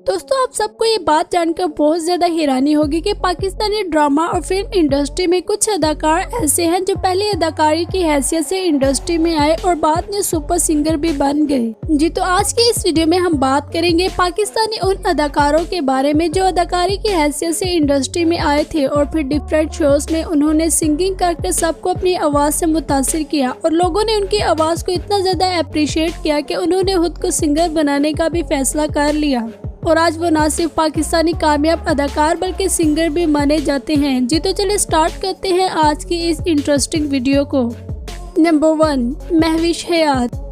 दोस्तों आप सबको ये बात जानकर बहुत ज्यादा हैरानी होगी कि पाकिस्तानी ड्रामा और फिल्म इंडस्ट्री में कुछ अदाकार ऐसे हैं जो पहले अदाकारी की हैसियत से इंडस्ट्री में आए और बाद में सुपर सिंगर भी बन गए। जी तो आज की इस वीडियो में हम बात करेंगे पाकिस्तानी उन अदाकारों के बारे में जो अदाकारी की हैसियत से इंडस्ट्री में आए थे और फिर डिफरेंट शोज में उन्होंने सिंगिंग करके सबको अपनी आवाज से मुतासिर किया और लोगों ने उनकी आवाज को इतना ज्यादा अप्रिशिएट किया कि उन्होंने खुद को सिंगर बनाने का भी फैसला कर लिया और आज वो ना सिर्फ पाकिस्तानी कामयाब अदाकार बल्कि सिंगर भी माने जाते हैं। जी तो चलिए स्टार्ट करते हैं आज की इस इंटरेस्टिंग वीडियो को। नंबर 1, महविश हयात।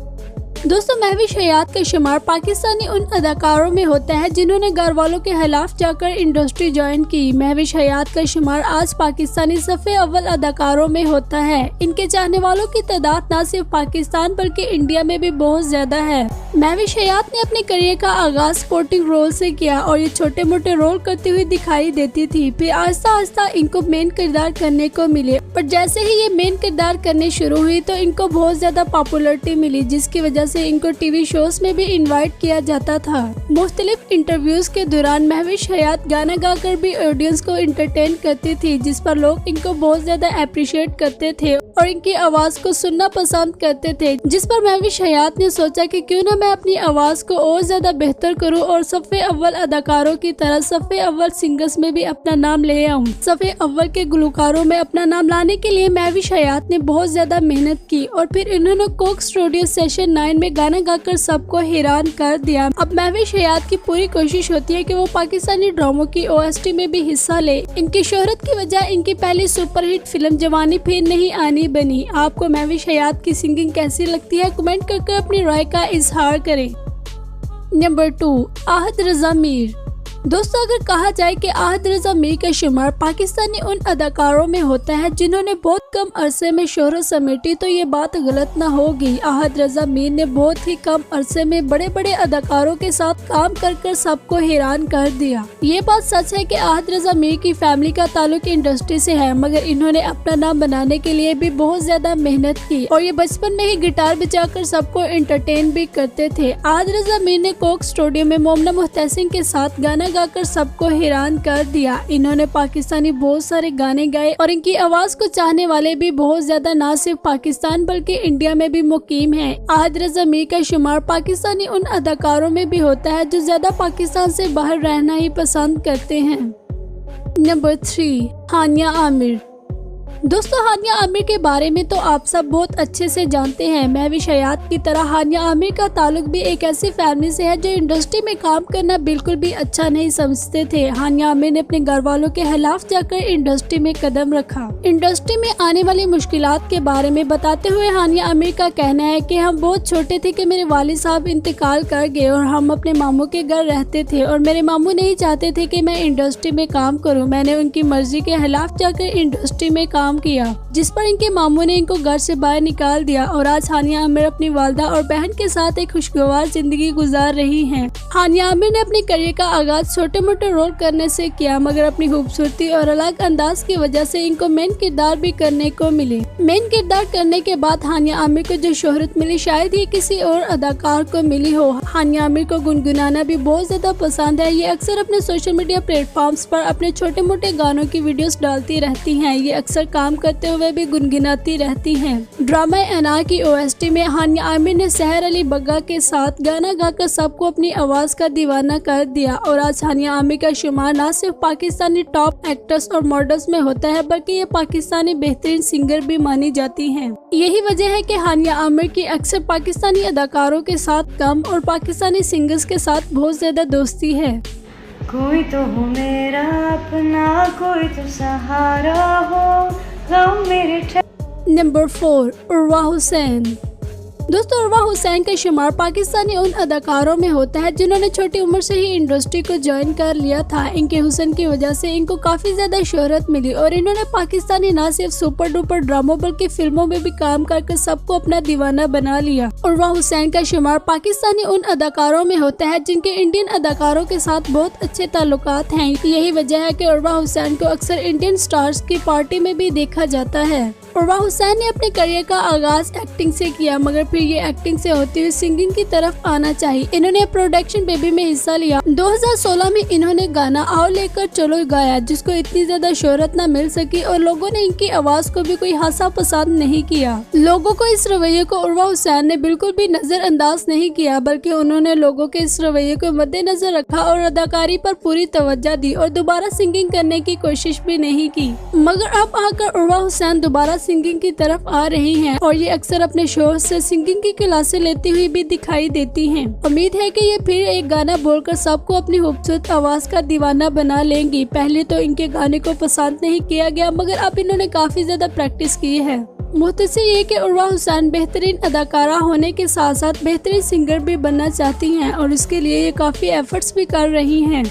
दोस्तों महविश हयात का शुमार पाकिस्तानी उन अदाकारों में होता है जिन्होंने घर वालों के खिलाफ जाकर इंडस्ट्री ज्वाइन की। महविश हयात का शुमार आज पाकिस्तानी सफ़े अव्वल अदाकारों में होता है। इनके चाहने वालों की तादाद न सिर्फ पाकिस्तान बल्कि इंडिया में भी बहुत ज्यादा है। महविश हयात ने अपने करियर का आगाज सपोर्टिंग रोल से किया और ये छोटे मोटे रोल करती हुई दिखाई देती थी। फिर आहिस्ता आहिस्ता इनको मेन किरदार करने को मिले, पर जैसे ही ये मेन किरदार करने शुरू हुई तो इनको बहुत ज्यादा पॉपुलरिटी मिली, जिसकी वजह से इनको टीवी शोज में भी इनवाइट किया जाता था। मुख्तलिफ इंटरव्यूज के दौरान महविश हयात गाना गाकर भी ऑडियंस को एंटरटेन करती थी, जिस पर लोग इनको बहुत ज्यादा अप्रिशिएट करते थे और इनकी आवाज को सुनना पसंद करते थे। जिस पर महविश हयात ने सोचा कि क्यों न मैं अपनी आवाज को और ज्यादा बेहतर करूं और सफ़े अव्वल अदाकारों की तरह सफ़े अव्वल सिंगर्स में भी अपना नाम ले आऊं। सफ़े अव्वल के गुलकारों में अपना नाम लाने के लिए महविश हयात ने बहुत ज्यादा मेहनत की और फिर इन्होंने कोक स्टूडियो सेशन 9 में गाना गाकर सबको हैरान कर दिया। अब महविश हयात की पूरी कोशिश होती है कि वो पाकिस्तानी ड्रामों की OST में भी हिस्सा ले। इनकी शोहरत की वजह इनकी पहली सुपरहिट फिल्म जवानी फिर नहीं आनी बनी। आपको महविश हयात की सिंगिंग कैसी लगती है कमेंट करके अपनी राय का इजहार करें। नंबर 2, आहद रजा मीर। दोस्तों अगर कहा जाए कि आहद रजा मीर का शुमार पाकिस्तानी उन अदाकारों में होता है जिन्होंने बहुत कम अरसे में शोहरत समेटी तो ये बात गलत ना होगी। आहद रजा मीर ने बहुत ही कम अरसे में बड़े बड़े अदाकारों के साथ काम कर सबको हैरान कर दिया। ये बात सच है कि आहद रजा मीर की फैमिली का ताल्लुक इंडस्ट्री से है, मगर इन्होंने अपना नाम बनाने के लिए भी बहुत ज्यादा मेहनत की और ये बचपन में ही गिटार बजाकर सबको एंटरटेन भी करते थे। आहद रजा मीर ने कोक स्टूडियो में मोमना मुहतसिन के साथ गाना गाकर सबको हैरान कर दिया। इन्होंने पाकिस्तानी बहुत सारे गाने गाए और इनकी आवाज को चाहने वाले भी बहुत ज्यादा न सिर्फ पाकिस्तान बल्कि इंडिया में भी मुकीम हैं। आहद रजा मीर का शुमार पाकिस्तानी उन अदाकारों में भी होता है जो ज्यादा पाकिस्तान से बाहर रहना ही पसंद करते हैं। नंबर 3, हानिया आमिर। दोस्तों हानिया आमिर के बारे में तो आप सब बहुत अच्छे से जानते हैं। महविश हयात की तरह हानिया आमिर का ताल्लुक भी एक ऐसी फैमिली से है जो इंडस्ट्री में काम करना बिल्कुल भी अच्छा नहीं समझते थे। हानिया आमिर ने अपने घर वालों के खिलाफ जाकर इंडस्ट्री में कदम रखा। इंडस्ट्री में आने वाली मुश्किलात के बारे में बताते हुए हानिया आमिर का कहना है कि हम बहुत छोटे थे कि मेरे वालिद साहब इंतकाल कर गए और हम अपने मामू के घर रहते थे और मेरे मामू नहीं चाहते थे कि मैं इंडस्ट्री में काम करूं। मैंने उनकी मर्जी के खिलाफ जाकर इंडस्ट्री में काम किया, जिस पर इनके मामू ने इनको घर से बाहर निकाल दिया और आज हानिया आमिर अपनी वालदा और बहन के साथ एक खुशगवार जिंदगी गुजार रही हैं। हानिया आमिर ने अपनी करियर का आगाज छोटे मोटे रोल करने से किया, मगर अपनी खूबसूरती और अलग अंदाज की वजह से इनको मेन किरदार भी करने को मिले। मेन किरदार करने के बाद हानिया आमिर को जो शोहरत मिली शायद ये किसी और अदाकार को मिली हो। हानिया आमिर को गुनगुनाना भी बहुत ज्यादा पसंद है। ये अक्सर अपने सोशल मीडिया प्लेटफॉर्म्स पर अपने छोटे मोटे गानों की वीडियोस डालती रहती हैं। ये अक्सर काम करते हुए भी गुनगुनाती रहती हैं। ड्रामा अना की OST में हानिया आमिर ने सहर अली बग्गा के साथ गाना गाकर सबको अपनी आवाज का दीवाना कर दिया और आज हानिया आमिर का शुमार न सिर्फ पाकिस्तानी टॉप एक्टर्स और मॉडल्स में होता है बल्कि ये पाकिस्तानी बेहतरीन सिंगर भी मानी जाती हैं। यही वजह है कि हानिया आमिर की अक्सर पाकिस्तानी अदाकारों के साथ कम और पाकिस्तानी सिंगर्स के साथ बहुत ज्यादा दोस्ती है। कोई तो हो मेरा अपना, कोई तो सहारा हो मेरे। नंबर 4, उर्वा हुसैन। दोस्तों उर्वा हुसैन का शुमार पाकिस्तानी उन अदाकारों में होता है जिन्होंने छोटी उम्र से ही इंडस्ट्री को ज्वाइन कर लिया था। इनके हुस्न की वजह से इनको काफी ज्यादा शोहरत मिली और इन्होंने पाकिस्तानी न सिर्फ सुपर डुपर ड्रामों बल्कि फिल्मों में भी काम करके सबको अपना दीवाना बना लिया। उर्वा हुसैन का शुमार पाकिस्तानी उन अदाकारों में होता है जिनके इंडियन अदाकारों के साथ बहुत अच्छे ताल्लुकात हैं। यही वजह है कि उर्वा हुसैन को अक्सर इंडियन स्टार्स की पार्टी में भी देखा जाता है। उर्वा हुसैन ने अपने करियर का आगाज एक्टिंग से किया, मगर फिर ये एक्टिंग से होती हुई सिंगिंग की तरफ आना चाहिए। इन्होंने प्रोडक्शन बेबी में हिस्सा लिया। 2016 में इन्होंने गाना आओ लेकर चलो गाया, जिसको इतनी ज्यादा शोहरत न मिल सकी और लोगों ने इनकी आवाज को भी कोई खासा पसंद नहीं किया। लोगों को इस रवैये को उर्वा हुसैन ने बिल्कुल भी नजरअंदाज नहीं किया, बल्कि उन्होंने लोगों के इस रवैये को मद्देनजर रखा और अदाकारी पर पूरी तवज्जो दी और दोबारा सिंगिंग करने की कोशिश भी नहीं की। मगर अब आकर उर्वा हुसैन दोबारा सिंगिंग की तरफ आ रही हैं और ये अक्सर अपने शोहर से सिंगिंग की क्लासें लेती हुई भी दिखाई देती हैं। उम्मीद है कि ये फिर एक गाना बोलकर सबको अपनी खूबसूरत आवाज का दीवाना बना लेंगी। पहले तो इनके गाने को पसंद नहीं किया गया, मगर अब इन्होंने काफी ज्यादा प्रैक्टिस की है। मुख्तसर ये कि उर्वा हुसैन बेहतरीन अदाकारा होने के साथ साथ बेहतरीन सिंगर भी बनना चाहती हैं और इसके लिए ये काफी एफर्ट्स भी कर रही हैं।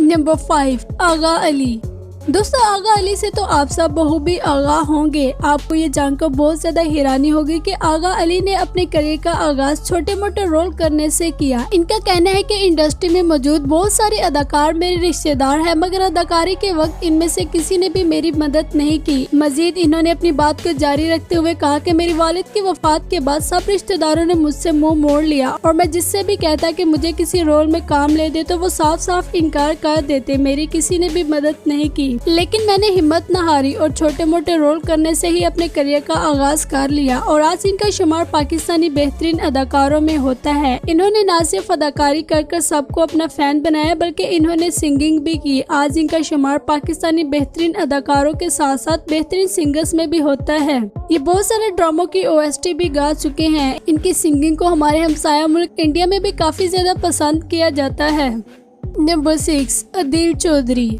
नंबर 5, आगा अली। दोस्तों, आगा अली से तो आप सब बखूबी आगाह होंगे। आपको ये जानकर बहुत ज्यादा हैरानी होगी कि आगा अली ने अपने करियर का आगाज छोटे मोटे रोल करने से किया। इनका कहना है कि इंडस्ट्री में मौजूद बहुत सारे अदाकार मेरे रिश्तेदार हैं, मगर अदाकारी के वक्त इनमें से किसी ने भी मेरी मदद नहीं की। मजीद इन्होंने अपनी बात को जारी रखते हुए कहा कि मेरी वालिद की वफात के बाद सब रिश्तेदारों ने मुझसे मुंह मोड़ लिया और मैं जिससे भी कहता कि मुझे किसी रोल में काम ले दे तो वो साफ साफ इनकार कर देते। मेरी किसी ने भी मदद नहीं की, लेकिन मैंने हिम्मत न हारी और छोटे मोटे रोल करने से ही अपने करियर का आगाज कर लिया और आज इनका शुमार पाकिस्तानी बेहतरीन अदाकारों में होता है। इन्होंने न सिर्फ अदाकारी कर सबको अपना फैन बनाया, बल्कि इन्होंने सिंगिंग भी की। आज इनका शुमार पाकिस्तानी बेहतरीन अदाकारों के साथ साथ बेहतरीन सिंगर्स में भी होता है। ये बहुत सारे ड्रामों की OST भी गा चुके हैं। इनकी सिंगिंग को हमारे हमसाया मुल्क इंडिया में भी काफी ज्यादा पसंद किया जाता है। नंबर 6, अदील चौधरी।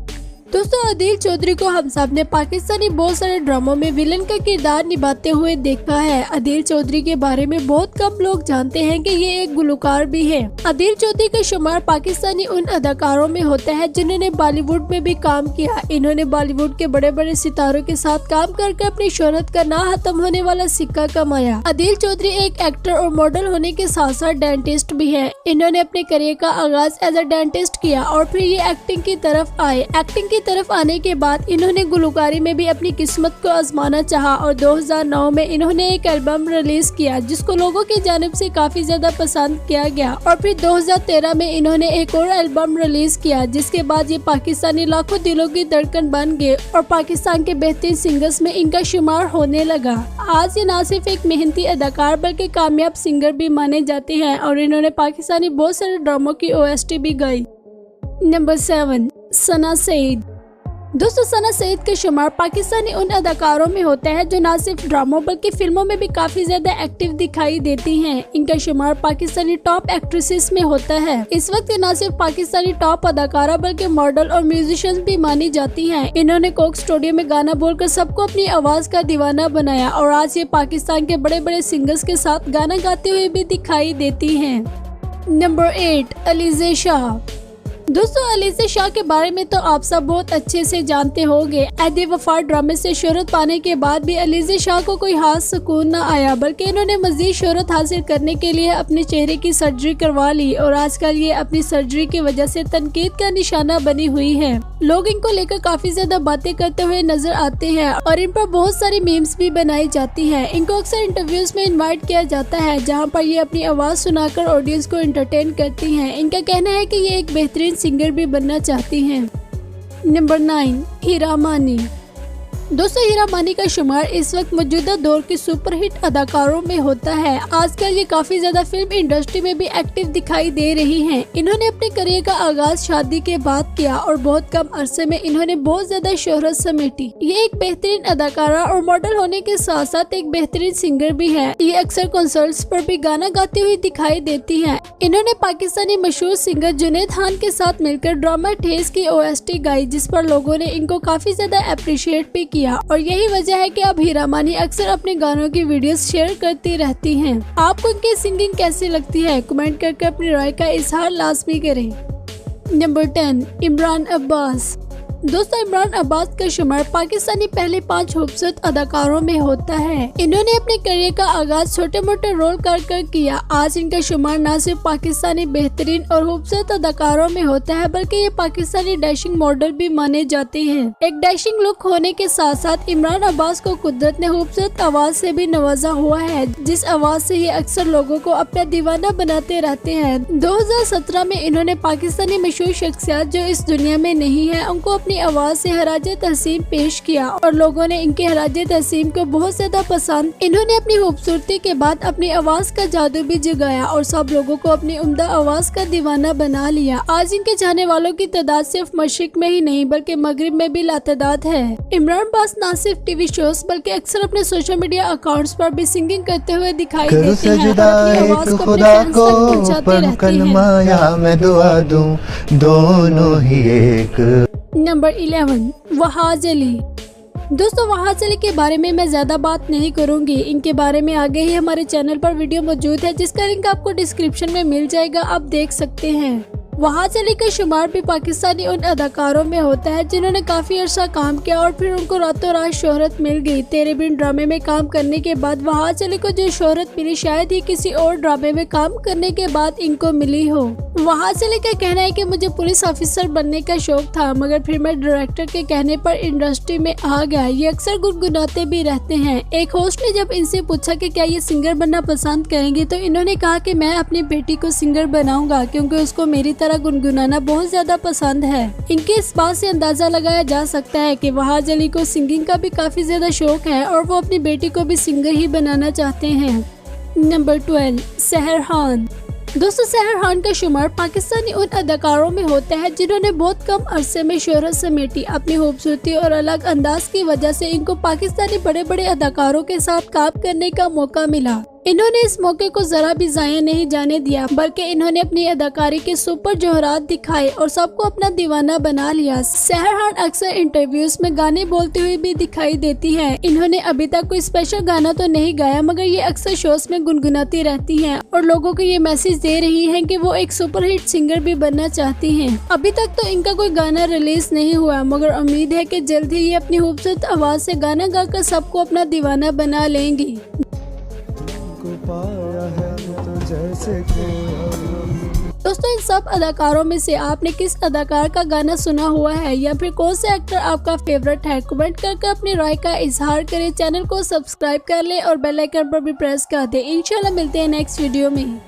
दोस्तों, अदील चौधरी को हम सब ने पाकिस्तानी बहुत सारे ड्रामों में विलन का किरदार निभाते हुए देखा है। अदील चौधरी के बारे में बहुत कम लोग जानते हैं कि ये एक गुलकार भी है। अदील चौधरी का शुमार पाकिस्तानी उन अदाकारों में होता है जिन्होंने बॉलीवुड में भी काम किया। इन्होंने बॉलीवुड के बड़े बड़े सितारों के साथ काम करके अपनी शोहरत का ना खत्म होने वाला सिक्का कमाया। अदील चौधरी एक एक्टर और मॉडल होने के साथ साथ डेंटिस्ट भी है। इन्होंने अपने करियर का आगाज एज अ डेंटिस्ट किया और फिर ये एक्टिंग की तरफ आए। एक्टिंग की तरफ आने के बाद इन्होंने गुलकारी में भी अपनी किस्मत को आजमाना चाहा और 2009 में इन्होंने एक एल्बम रिलीज किया जिसको लोगों की जानिब से काफी ज्यादा पसंद किया गया और फिर 2013 में इन्होंने एक और एल्बम रिलीज किया, जिसके बाद ये पाकिस्तानी लाखों दिलों की धड़कन बन गए और पाकिस्तान के बेहतरीन सिंगर्स में इनका शुमार होने लगा। आज ये न सिर्फ एक मेहनती अदाकार बल्कि कामयाब सिंगर भी माने जाते हैं और इन्होंने पाकिस्तानी बहुत सारे ड्रामों की OST भी गाई। नंबर 7, सना सईद। दोस्तों, सना सईद का शुमार पाकिस्तानी उन अदाकारों में होता है जो न सिर्फ ड्रामों बल्कि फिल्मों में भी काफी ज्यादा एक्टिव दिखाई देती हैं। इनका शुमार पाकिस्तानी टॉप एक्ट्रेसेस में होता है। इस वक्त न सिर्फ पाकिस्तानी टॉप अदाकारा बल्कि मॉडल और म्यूजिशियन भी मानी जाती हैं। इन्होंने कोक स्टूडियो में गाना बोलकर सबको अपनी आवाज का दीवाना बनाया और आज ये पाकिस्तान के बड़े बड़े सिंगर्स के साथ गाना गाते हुए भी दिखाई देती हैं। नंबर 8, अलीज़े शाह। दोस्तों, अलीज़े शाह के बारे में तो आप सब बहुत अच्छे से जानते होंगे। ऐदे वफा ड्रामे से शोहरत पाने के बाद भी अलीज़े शाह को कोई हाथ सुकून न आया, बल्कि इन्होंने मजीद शोहरत हासिल करने के लिए अपने चेहरे की सर्जरी करवा ली और आजकल ये अपनी सर्जरी की वजह से तनकीद का निशाना बनी हुई है। लोग इनको लेकर काफी ज्यादा बातें करते हुए नजर आते हैं और इन पर बहुत सारी मीम्स भी बनाई जाती है। इनको अक्सर इंटरव्यूज में इन्वाइट किया जाता है जहाँ पर ये अपनी आवाज सुनाकर ऑडियंस को एंटरटेन करती हैं। इनका कहना है कि ये एक बेहतरीन सिंगर भी बनना चाहती हैं। नंबर 9, हीरा मानी। दोस्तों, हीरा मानी का शुमार इस वक्त मौजूदा दौर के सुपरहिट अदाकारों में होता है। आजकल ये काफी ज्यादा फिल्म इंडस्ट्री में भी एक्टिव दिखाई दे रही हैं। इन्होंने अपने करियर का आगाज शादी के बाद किया और बहुत कम अरसे में इन्होंने बहुत ज्यादा शोहरत समेटी। ये एक बेहतरीन अदाकारा और मॉडल होने के साथ साथ एक बेहतरीन सिंगर भी है। ये अक्सर कॉन्सर्ट्स पर भी गाना गाती हुई दिखाई देती है। इन्होंने पाकिस्तानी मशहूर सिंगर जुनैद खान के साथ मिलकर ड्रामा ठेस की OST गाई, जिस पर लोगों ने इनको काफी ज्यादा अप्रिशिएट भी किया और यही वजह है कि अब हीरा मानी अक्सर अपने गानों की वीडियोस शेयर करती रहती हैं। आपको इनकी सिंगिंग कैसी लगती है? कमेंट करके अपनी राय का इजहार लाजमी करें। नंबर 10, इमरान अब्बास। दोस्तों, इमरान अब्बास का शुमार पाकिस्तानी पहले 5 खूबसूरत अदाकारों में होता है। इन्होंने अपने करियर का आगाज छोटे मोटे रोल कर किया। आज इनका शुमार न सिर्फ पाकिस्तानी बेहतरीन और खूबसूरत अदाकारों में होता है, बल्कि ये पाकिस्तानी डैशिंग मॉडल भी माने जाते हैं। एक डैशिंग लुक होने के साथ साथ इमरान अब्बास को कुदरत ने खूबसूरत आवाज से भी नवाजा हुआ है, जिस आवाज से ये अक्सर लोगों को अपना दीवाना बनाते रहते हैं। 2017 में इन्होंने पाकिस्तानी मशहूर शख्सियत जो इस दुनिया में नहीं है उनको अपनी आवाज से हराजे तहसीम पेश किया और लोगों ने इनके हराजे तहसीम को बहुत ज्यादा पसंद। इन्होंने अपनी खूबसूरती के बाद अपनी आवाज का जादू भी जगाया और सब लोगों को अपनी उम्दा आवाज का दीवाना बना लिया। आज इनके चाहने वालों की तादाद सिर्फ मशरिक में ही नहीं बल्कि मगरिब में भी लातादाद है। इमरान अब्बास न सिर्फ टीवी शोज बल्कि अक्सर अपने सोशल मीडिया अकाउंट्स पर भी सिंगिंग करते हुए दिखाई देते हैं और अपनी आवाज को अपने फैंस तक पहुंचाते रहते हैं। नंबर 11, वहाज अली। दोस्तों, वहाज अली के बारे में मैं ज्यादा बात नहीं करूंगी। इनके बारे में आगे ही हमारे चैनल पर वीडियो मौजूद है जिसका लिंक आपको डिस्क्रिप्शन में मिल जाएगा, आप देख सकते हैं। वहाज अली का शुमार भी पाकिस्तानी उन अदाकारों में होता है जिन्होंने काफी अरसा काम किया और फिर उनको रातों रात शोहरत मिल गई। तेरे बिन ड्रामे में काम करने के बाद वहाज अली को जो शोहरत मिली शायद ही किसी और ड्रामे में काम करने के बाद इनको मिली हो। वहाज अली का कहना है कि मुझे पुलिस ऑफिसर बनने का शौक था, मगर फिर मैं डायरेक्टर के कहने पर इंडस्ट्री में आ गया। ये अक्सर गुनगुनाते भी रहते हैं। एक होस्ट ने जब इनसे पूछा कि क्या ये सिंगर बनना पसंद करेंगे तो इन्होंने कहा कि मैं अपनी बेटी को सिंगर बनाऊंगा क्योंकि उसको मेरी तरह गुनगुनाना बहुत ज्यादा पसंद है। इनके इस बात से अंदाजा लगाया जा सकता है कि वहाज अली को सिंगिंग का भी काफी ज्यादा शौक है और वो अपनी बेटी को भी सिंगर ही बनाना चाहते हैं। नंबर 12, सहर खान। दोस्तों, सहर खान का शुमार पाकिस्तानी उन अदाकारों में होता है जिन्होंने बहुत कम अरसे में शोहरत समेटी। अपनी खूबसूरती और अलग अंदाज की वजह से इनको पाकिस्तानी बड़े बड़े अदाकारों के साथ काम करने का मौका मिला। इन्होंने इस मौके को जरा भी जाया नहीं जाने दिया, बल्कि इन्होंने अपनी अदाकारी के सुपर जोहरात दिखाए और सबको अपना दीवाना बना लिया। सहर खान अक्सर इंटरव्यूज में गाने बोलते हुए भी दिखाई देती हैं। इन्होंने अभी तक कोई स्पेशल गाना तो नहीं गाया, मगर ये अक्सर शोज में गुनगुनाती रहती हैं और लोगों को ये मैसेज दे रही हैं कि वो एक सुपरहिट सिंगर भी बनना चाहती हैं। अभी तक तो इनका कोई गाना रिलीज नहीं हुआ, मगर उम्मीद है कि जल्द ही ये अपनी खूबसूरत आवाज से गाना गाकर सबको अपना दीवाना बना लेंगी। दोस्तों, इन सब अदाकारों में से आपने किस अदाकार का गाना सुना हुआ है या फिर कौन से एक्टर आपका फेवरेट है? कमेंट करके अपनी राय का इजहार करें। चैनल को सब्सक्राइब कर लें और बेल आइकन पर भी प्रेस कर दें। इंशाल्लाह मिलते हैं नेक्स्ट वीडियो में।